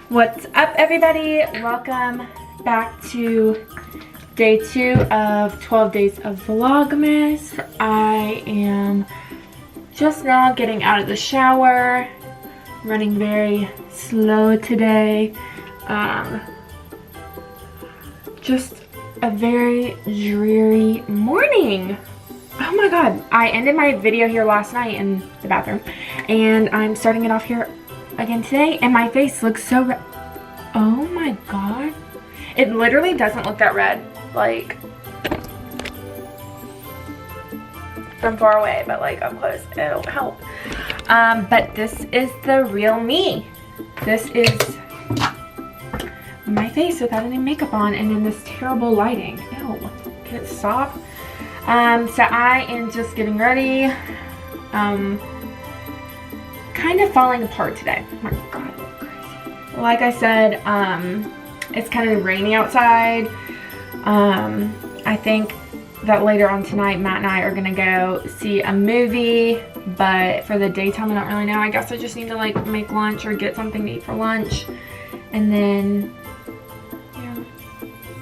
What's up, everybody? Welcome back to day 2 of 12 days of Vlogmas. I am just now getting out of the shower, running very slow today. Just a very dreary morning. Oh my god, I ended my video here last night in the bathroom, and I'm starting it off here again today, and my face looks so red. Oh my god, it literally doesn't look that red, like from far away, but like up close it'll help. But this is the real me. This is my face without any makeup on and in this terrible lighting. Ew, can it stop? So I am just getting ready, kind of falling apart today. Oh my god, crazy. Like I said, it's kind of rainy outside. I think that later on tonight, Matt and I are gonna go see a movie, but for the daytime, I don't really know. I guess I just need to like make lunch or get something to eat for lunch, and then, yeah,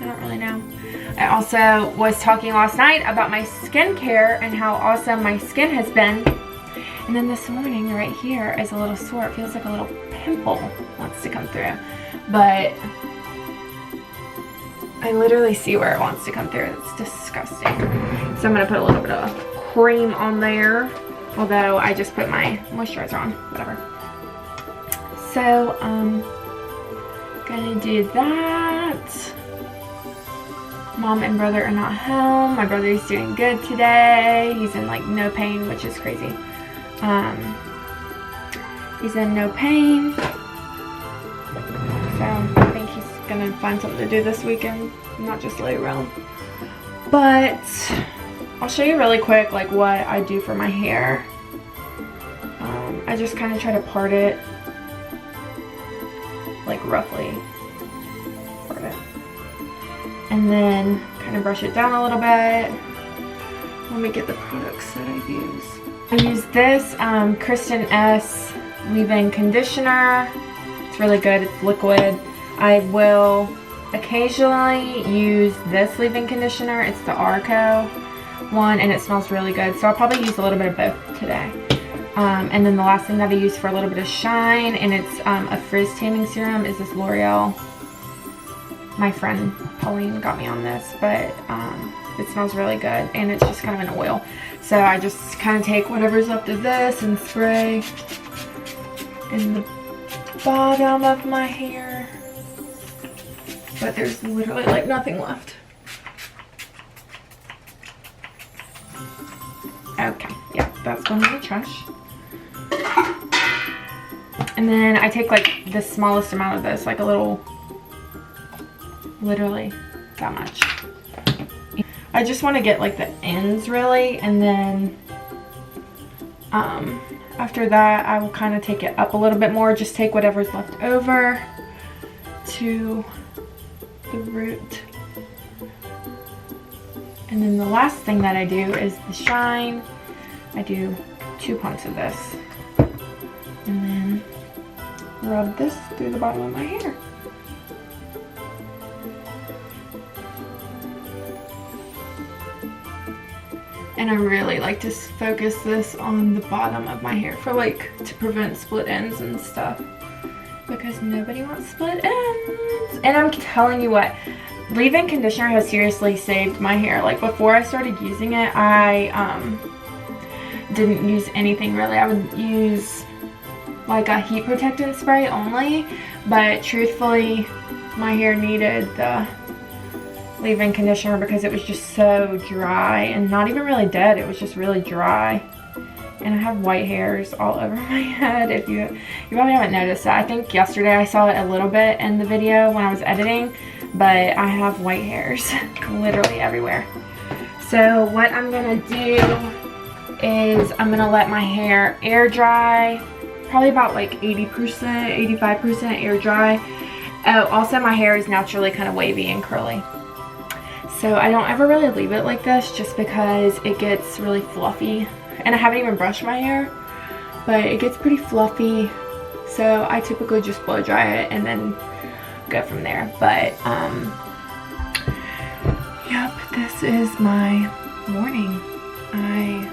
I don't really know. I also was talking last night about my skincare and how awesome my skin has been. And then this morning, right here is a little sore. It feels like a little pimple wants to come through. But I literally see where it wants to come through. It's disgusting. So I'm going to put a little bit of cream on there. Although I just put my moisturizer on. Whatever. So I'm going to do that. Mom and brother are not home. My brother is doing good today. He's in like no pain, which is crazy. He's in no pain. So I think he's gonna find something to do this weekend, not just lay around. But I'll show you really quick like what I do for my hair. I just kind of try to part it, like roughly part it. And then kind of brush it down a little bit. Let me get the products that I use. I use this Kristen S leave-in conditioner. It's really good. It's liquid. I will occasionally use this leave-in conditioner. It's the Arco one, and it smells really good. So I'll probably use a little bit of both today. And then the last thing that I use for a little bit of shine, and it's a frizz taming serum, is this L'Oreal. My friend Pauline got me on this, but it smells really good, and it's just kind of an oil. So I just kind of take whatever's left of this and spray in the bottom of my hair. But there's literally like nothing left. Okay, yeah, that's going in the trash. And then I take like the smallest amount of this, like a little, literally that much. I just want to get like the ends really, and then after that I will kind of take it up a little bit more, just take whatever's left over to the root. And then the last thing that I do is the shine. I do 2 pumps of this and then rub this through the bottom of my hair. And I really like to focus this on the bottom of my hair for like to prevent split ends and stuff, because nobody wants split ends. And I'm telling you what, leave-in conditioner has seriously saved my hair. Like before I started using it, I didn't use anything really. I would use like a heat protectant spray only, but truthfully my hair needed the leave-in conditioner because it was just so dry, and not even really dead, it was just really dry. And I have white hairs all over my head. If you probably haven't noticed that. I think yesterday I saw it a little bit in the video when I was editing, but I have white hairs literally everywhere. So what I'm gonna do is I'm gonna let my hair air dry, probably about like 80%, 85% air dry. Oh, also my hair is naturally kind of wavy and curly. So I don't ever really leave it like this just because it gets really fluffy and I haven't even brushed my hair, but it gets pretty fluffy, so I typically just blow dry it and then go from there. But yep, this is my morning. I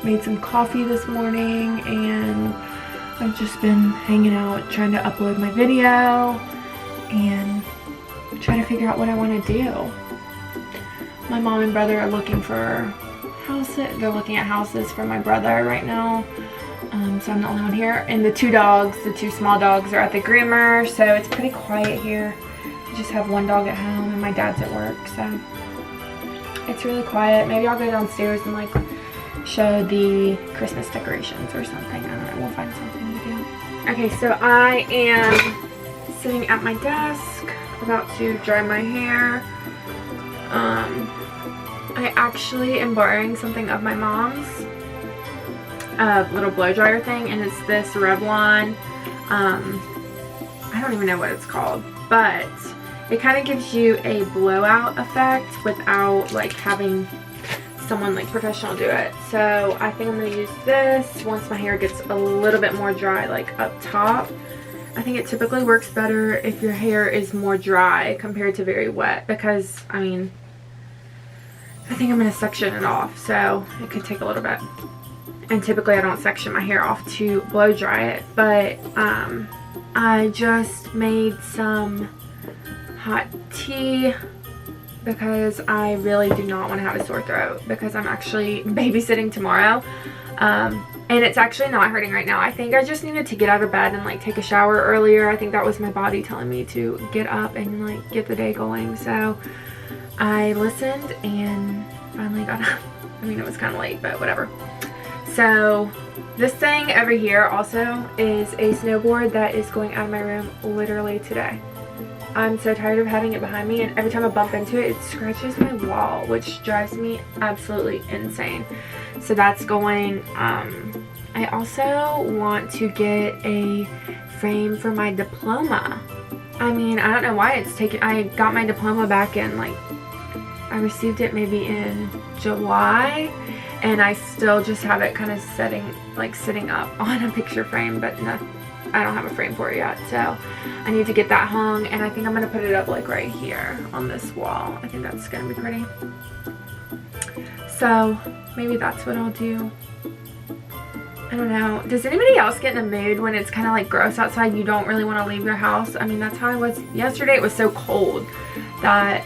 made some coffee this morning and I've just been hanging out trying to upload my video and try to figure out what I want to do. My mom and brother are looking for houses. They're looking at houses for my brother right now. So I'm the only one here. And the two dogs, the two small dogs, are at the groomer, so it's pretty quiet here. I just have one dog at home and my dad's at work, so it's really quiet. Maybe I'll go downstairs and like show the Christmas decorations or something. I don't know. We'll find something to do. Okay, so I am sitting at my desk about to dry my hair. I actually am borrowing something of my mom's, little blow dryer thing, and it's this Revlon, I don't even know what it's called, but it kind of gives you a blowout effect without like having someone like professional do it. So I think I'm going to use this once my hair gets a little bit more dry, like up top. I think it typically works better if your hair is more dry compared to very wet, because I mean, I think I'm going to section it off, so it could take a little bit. And typically I don't section my hair off to blow dry it, but I just made some hot tea because I really do not want to have a sore throat, because I'm actually babysitting tomorrow. And it's actually not hurting right now. I think I just needed to get out of bed and like take a shower earlier. I think that was my body telling me to get up and like get the day going. So I listened and finally got up. I mean, it was kind of late, but whatever. So this thing over here also is a snowboard that is going out of my room literally today. I'm so tired of having it behind me, and every time I bump into it, it scratches my wall, which drives me absolutely insane. So that's going. I also want to get a frame for my diploma. I mean, I don't know why it's taken. I got my diploma back in like, I received it maybe in July, and I still just have it kind of sitting up on a picture frame, but no, I don't have a frame for it yet. So I need to get that hung, and I think I'm gonna put it up like right here on this wall. I think that's gonna be pretty. So maybe that's what I'll do. I don't know. Does anybody else get in a mood when it's kind of like gross outside? You don't really want to leave your house? I mean, that's how I was yesterday. It was so cold that,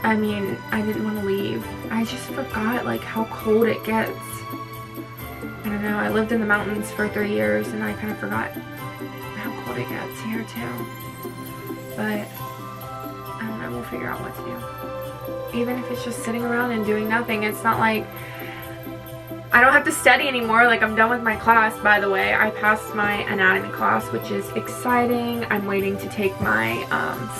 I mean, I didn't want to leave. I just forgot like how cold it gets. I don't know. I lived in the mountains for 3 years and I kind of forgot how cold it gets here too. But I don't know. We'll figure out what to do. Even if it's just sitting around and doing nothing, it's not like I don't have to study anymore. Like, I'm done with my class, by the way. I passed my anatomy class, which is exciting. I'm waiting to take my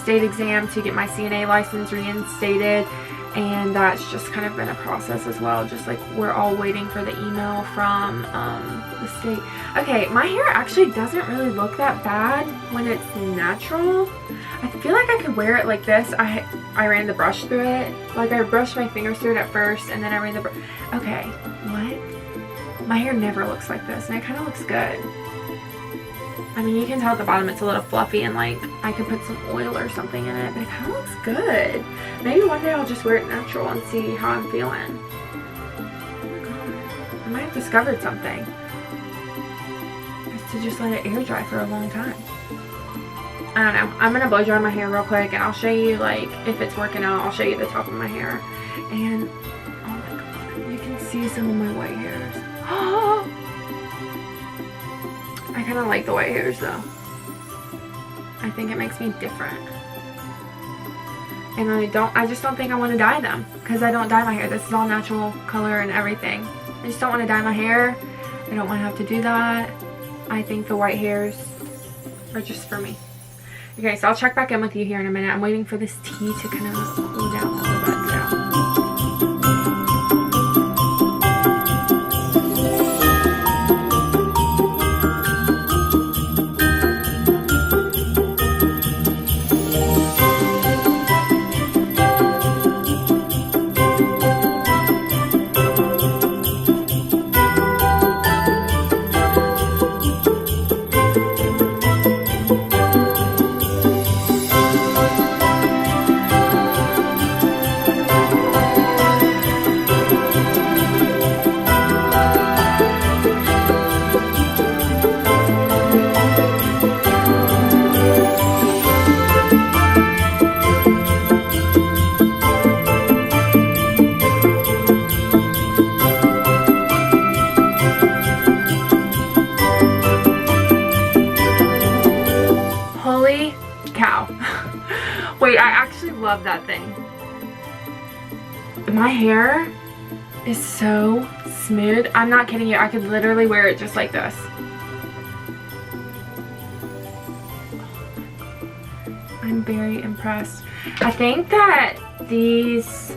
state exam to get my CNA license reinstated, and that's just kind of been a process as well. Just like we're all waiting for the email from the state. Okay, my hair actually doesn't really look that bad when it's natural. I feel like I could wear it like this. I ran the brush through it. Like, I brushed my fingers through it at first, and then I ran the brush. Okay, what? My hair never looks like this, and it kind of looks good. I mean, you can tell at the bottom it's a little fluffy, and like I could put some oil or something in it, but it kind of looks good. Maybe one day I'll just wear it natural and see how I'm feeling. Oh my god, I might have discovered something. Is to just let it air dry for a long time. I don't know. I'm gonna blow dry my hair real quick, and I'll show you like if it's working out. I'll show you the top of my hair, and oh my god, you can see some of my white hairs. I kind of like the white hairs though. I think it makes me different. And I just don't think I want to dye them, because I don't dye my hair. This is all natural color and everything. I just don't want to dye my hair. I don't want to have to do that. I think the white hairs are just for me. Okay, so I'll check back in with you here in a minute. I'm waiting for this tea to kind of cool down a little bit. Wait, I actually love that thing. My hair is so smooth. I'm not kidding you. I could literally wear it just like this. I'm very impressed. I think that these,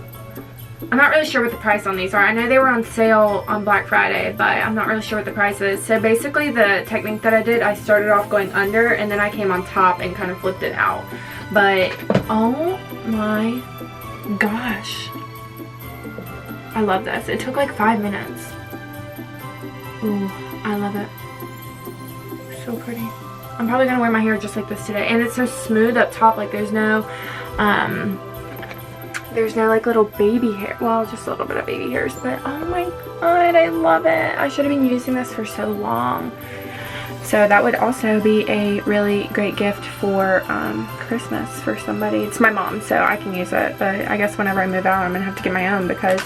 I'm not really sure what the price on these are. I know they were on sale on Black Friday, but I'm not really sure what the price is. So basically the technique that I did, I started off going under and then I came on top and kind of flipped it out. But oh my gosh. I love this. It took like 5 minutes. Ooh, I love it. So pretty. I'm probably gonna wear my hair just like this today. And it's so smooth up top, like there's no like little baby hair. Well, just a little bit of baby hairs, but oh my god, I love it. I should have been using this for so long. So that would also be a really great gift for Christmas for somebody. It's my mom, so I can use it. But I guess whenever I move out, I'm gonna have to get my own because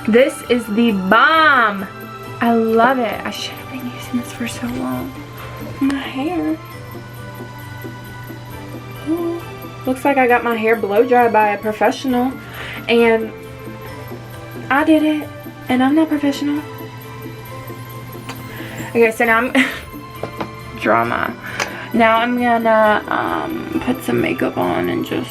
this is the bomb. I love it. I should have been using this for so long. My hair. Ooh. Looks like I got my hair blow dried by a professional. And I did it. And I'm not professional. Okay, so now I'm... drama. Now I'm gonna put some makeup on and just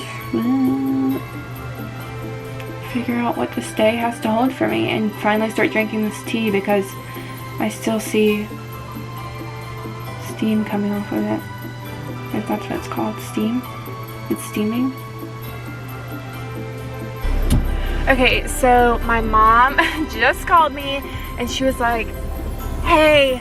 figure out what this day has to hold for me and finally start drinking this tea because I still see steam coming off of it. If that's what it's called, steam. It's steaming. Okay, so my mom just called me and she was like, hey,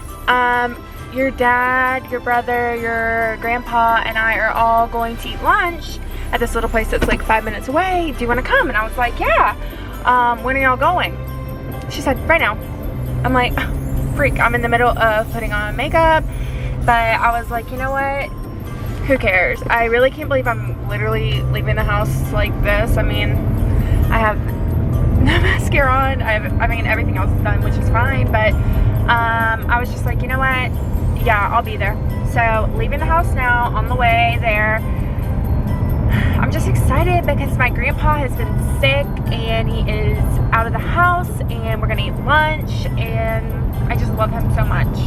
your dad, your brother, your grandpa, and I are all going to eat lunch at this little place that's like 5 minutes away. Do you want to come? And I was like, yeah. When are y'all going? She said, right now. I'm like, freak, I'm in the middle of putting on makeup. But I was like, you know what? Who cares? I really can't believe I'm literally leaving the house like this. I mean, I have no mascara on. I mean, everything else is done, which is fine. But I was just like, you know what? Yeah, I'll be there. So leaving the house now, on the way there. I'm just excited because my grandpa has been sick and he is out of the house and we're gonna eat lunch and I just love him so much.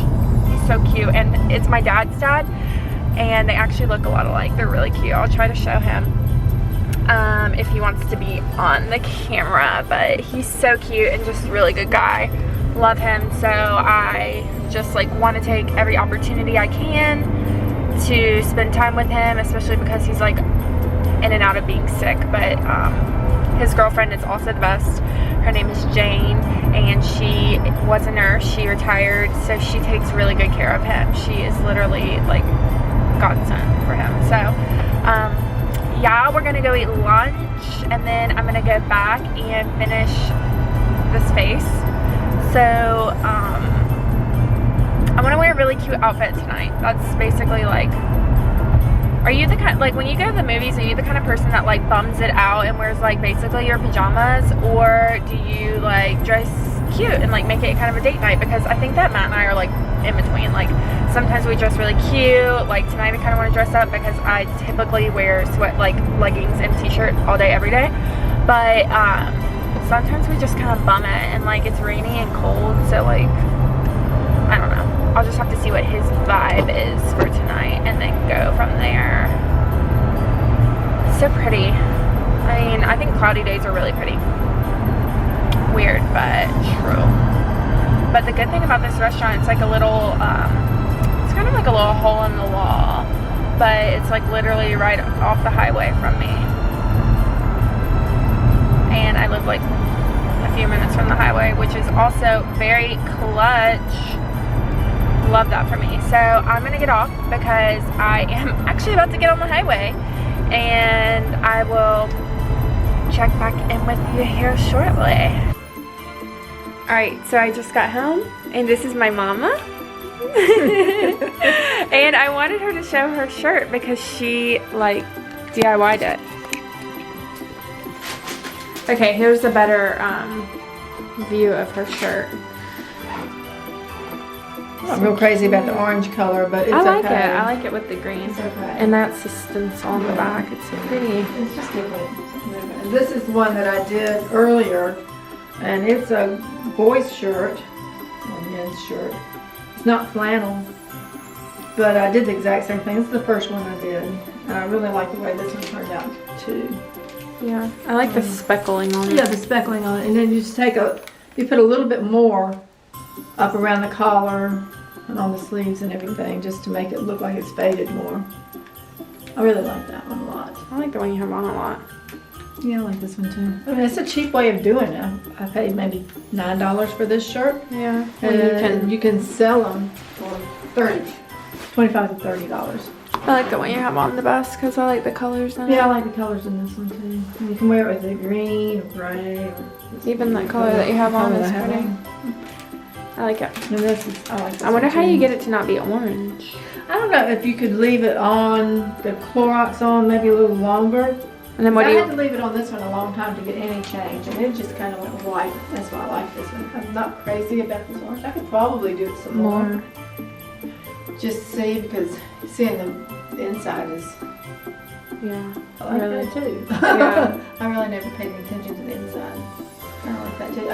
He's so cute and it's my dad's dad and they actually look a lot alike. They're really cute. I'll try to show him if he wants to be on the camera, but he's so cute and just a really good guy. Love him, so I just like want to take every opportunity I can to spend time with him, especially because he's like in and out of being sick. But his girlfriend is also the best. Her name is Jane and she was a nurse. She retired, so she takes really good care of him. She is literally like godsend for him. So yeah, we're gonna go eat lunch and then I'm gonna go back and finish this face. So, I want to wear a really cute outfit tonight. That's basically like, are you the kind, like when you go to the movies, are you the kind of person that like bums it out and wears like basically your pajamas? Or do you like dress cute and like make it kind of a date night? Because I think that Matt and I are like in between. Like sometimes we dress really cute. Like tonight I kind of want to dress up because I typically wear leggings and t-shirt all day, every day. But, sometimes we just kind of bum it and like it's rainy and cold, so like I don't know. I'll just have to see what his vibe is for tonight and then go from there. So pretty. I mean, I think cloudy days are really pretty. Weird, but true. But the good thing about this restaurant, it's like a little it's kind of like a little hole in the wall, but it's like literally right off the highway from me. And I live like a few minutes from the highway, which is also very clutch. Love that for me. So I'm gonna get off because I am actually about to get on the highway and I will check back in with you here shortly. Alright, so I just got home and this is my mama. And I wanted her to show her shirt because she like DIY'd it. Okay, here's a better view of her shirt. I'm not real crazy about the orange color, but it's okay. I like it. I like it with the green. It's okay. And that assistance on the back. It's so pretty. It's just different. This is one that I did earlier, and it's a boy's shirt, a men's shirt. It's not flannel, but I did the exact same thing. This is the first one I did, and I really like the way this one turned out too. Yeah, I like the speckling on it. Yeah, the speckling on it, and then you just you put a little bit more up around the collar and on the sleeves and everything, just to make it look like it's faded more. I really like that one a lot. I like the one you have on a lot. Yeah, I like this one too. I mean, it's a cheap way of doing it. I paid maybe $9 for this shirt. Yeah. And you can sell them for $25 to $30. I like the one you have on the best because I like the colors in it. Yeah, I like the colors in this one too. And you can wear it with a green or gray. Or even the color that you have on is pretty. I like it. And this is, I like this I wonder one how too. you get it to not be orange. I don't know if you could leave it on, the Clorox on maybe a little longer. And then what I do you... had to leave it on this one a long time to get any change, and it just kind of went white. That's why I like this one. I'm not crazy about this orange. I could probably do it some more. Just see, because seeing the inside is... Yeah. I like really that too. Yeah. I really never paid any attention to the inside. I like that too.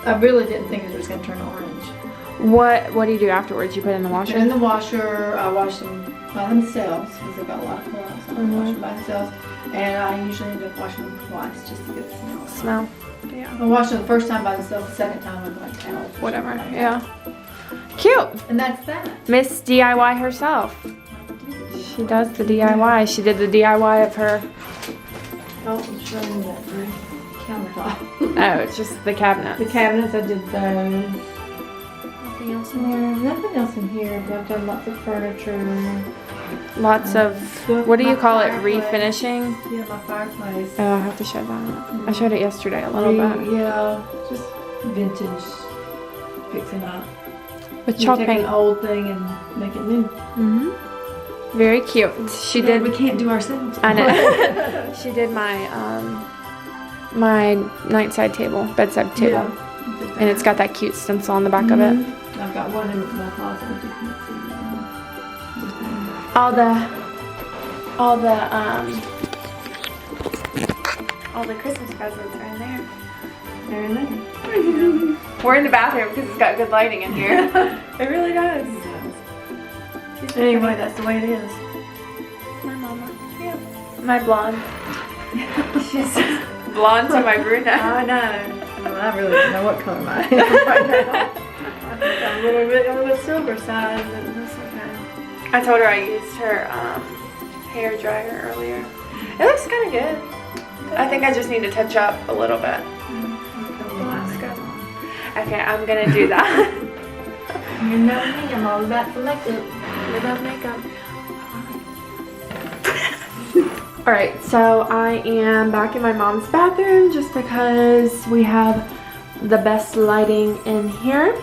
I really didn't think it was going to turn orange. What do you do afterwards? You put it in the washer? In the washer, I wash them by themselves because they've got a lot of Clorox. I wash them by themselves, and I usually end up washing them twice just to get the smell. Yeah. I wash them the first time by themselves, the second time with like towels. Whatever. Yeah. Cute. And that's that. Miss DIY herself. She does the DIY. She did the DIY of her. Oh, I'm showing that countertop. Oh, it's just the cabinet. The cabinets, I did those. Nothing else in here. Nothing else in here, but I've done lots of furniture. Lots of, what do you call it, refinishing? Yeah, my fireplace. Oh, I have to show that. I showed it yesterday a little bit. Yeah, just vintage fixing up. With You chalk take paint. an old thing and make it new. Very cute. She did. We can't do ourselves. I know. She did my my nightside table, bedside table, Yeah, and it's got that cute stencil on the back of it. I've got one in my closet. But you can't see all the Christmas presents are in there. They're in there. We're in the bathroom because it's got good lighting in here. It really does. Anyway, that's the way it is. My mama. Yeah. My blonde. She's blonde to my brunette. I know. Well, I really don't know what color mine is right now. I think I'm a little bit on the silver side, but that's okay. I told her I used her hair dryer earlier. It looks kind of good. I think I just need to touch up a little bit. Okay, I'm gonna do that. You know me, I'm all about the makeup. I love makeup. Alright, so I am back in my mom's bathroom just because we have the best lighting in here.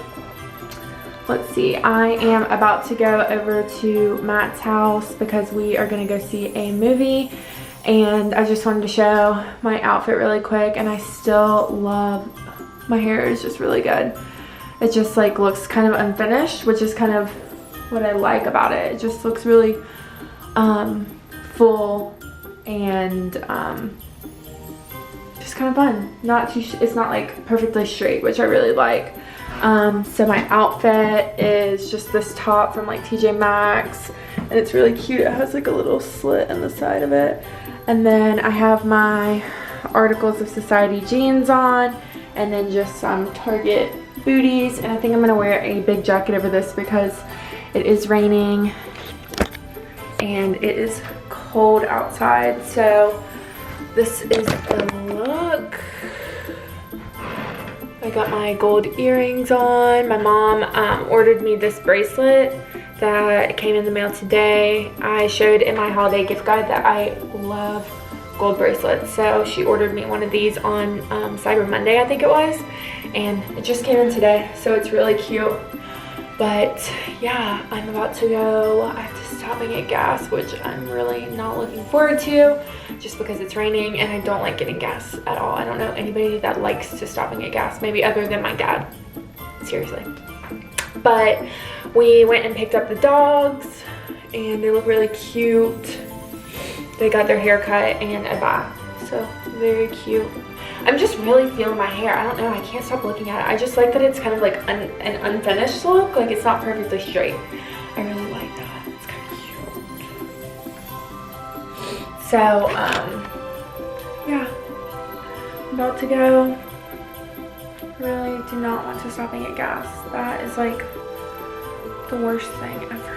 Let's see, I am about to go over to Matt's house because we are going to go see a movie, and I just wanted to show my outfit really quick, and I still love, my hair is just really good. It just like looks kind of unfinished, which is kind of what I like about it. It just looks really full and just kind of fun. It's not like perfectly straight, which I really like. So my outfit is just this top from like TJ Maxx, and it's really cute. It has like a little slit in the side of it, and then I have my Articles of Society jeans on, and then just some Target booties, and I think I'm gonna wear a big jacket over this because it is raining and it is cold outside. So this is the look. I got my gold earrings on. My mom ordered me this bracelet that came in the mail today. I showed in my holiday gift guide that I love gold bracelets, so she ordered me one of these on Cyber Monday, I think it was, and it just came in today, so it's really cute. But yeah, I'm about to go. I have to stop and get gas, which I'm really not looking forward to just because it's raining and I don't like getting gas at all. I don't know anybody that likes to stop and get gas, maybe other than my dad. Seriously. But we went and picked up the dogs, and they look really cute. They got their hair cut and a bath, so very cute. I'm just really feeling my hair. I don't know, I can't stop looking at it. I just like that it's kind of like an unfinished look, like it's not perfectly straight. I really like that. It's kind of cute. So, yeah, I'm about to go. Really do not want to stop and get gas. That is like the worst thing ever.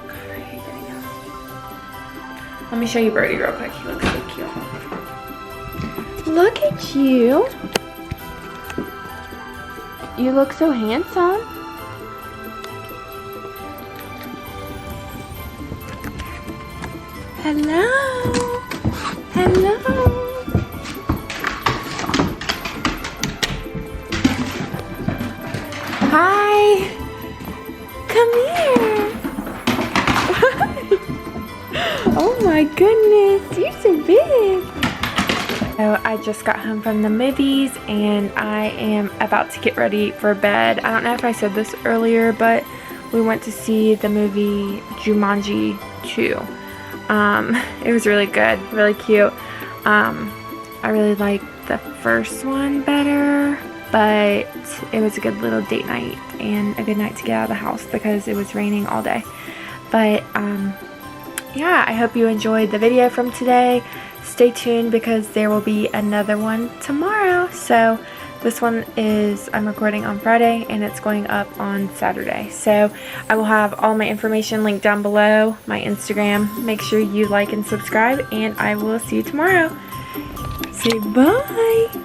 God, I hate getting gas. Let me show you Birdie real quick. He looks so cute. Look at you. You look so handsome. Hello. Hello. Hi. Come here. Oh my goodness, you're so big. So I just got home from the movies and I am about to get ready for bed. I don't know if I said this earlier, but we went to see the movie Jumanji 2. It was really good, really cute. I really liked the first one better, but it was a good little date night and a good night to get out of the house because it was raining all day. But yeah, I hope you enjoyed the video from today. Stay tuned because there will be another one tomorrow. So this one is, I'm recording on Friday and it's going up on Saturday. So I will have all my information linked down below, my Instagram. Make sure you like and subscribe, and I will see you tomorrow. Say bye.